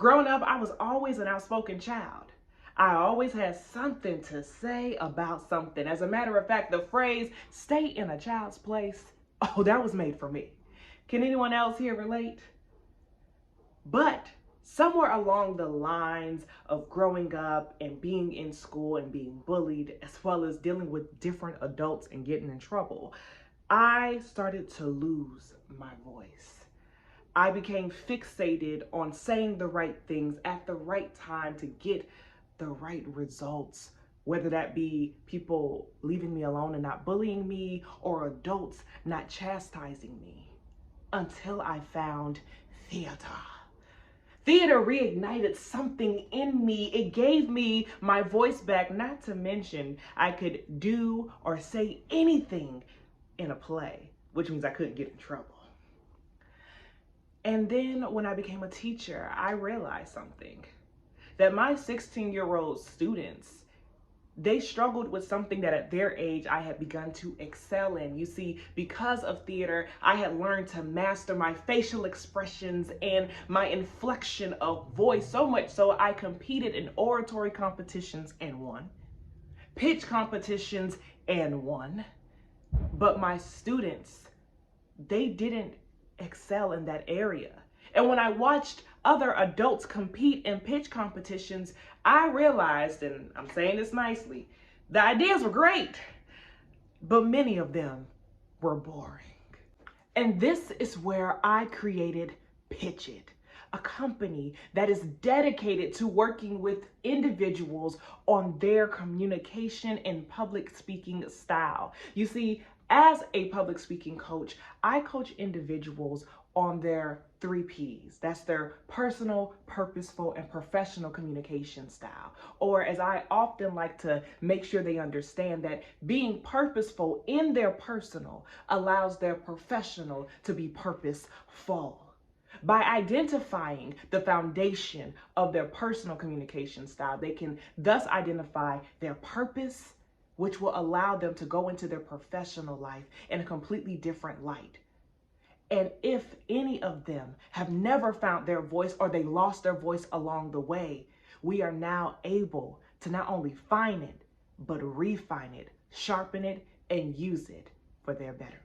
Growing up, I was always an outspoken child. I always had something to say about something. As a matter of fact, the phrase, stay in a child's place, oh, that was made for me. Can anyone else here relate? But somewhere along the lines of growing up and being in school and being bullied, as well as dealing with different adults and getting in trouble, I started to lose my voice. I became fixated on saying the right things at the right time to get the right results, whether that be people leaving me alone and not bullying me or adults not chastising me, until I found theater. Theater reignited something in me. It gave me my voice back, not to mention I could do or say anything in a play, which means I couldn't get in trouble. And then when I became a teacher, I realized something, that my 16-year-old students, they struggled with something that at their age I had begun to excel in. You see, because of theater, I had learned to master my facial expressions and my inflection of voice, so much so I competed in oratory competitions and won, pitch competitions and won. But my students, they didn't excel in that area. And when I watched other adults compete in pitch competitions, I realized, and I'm saying this nicely, the ideas were great, but many of them were boring. And this is where I created Pitch It, a company that is dedicated to working with individuals on their communication and public speaking style. You see, as a public speaking coach, I coach individuals on their 3 Ps. That's their personal, purposeful, and professional communication style. Or as I often like to make sure they understand, that being purposeful in their personal allows their professional to be purposeful. By identifying the foundation of their personal communication style, they can thus identify their purpose, which will allow them to go into their professional life in a completely different light. And if any of them have never found their voice or they lost their voice along the way, we are now able to not only find it, but refine it, sharpen it, and use it for their betterment.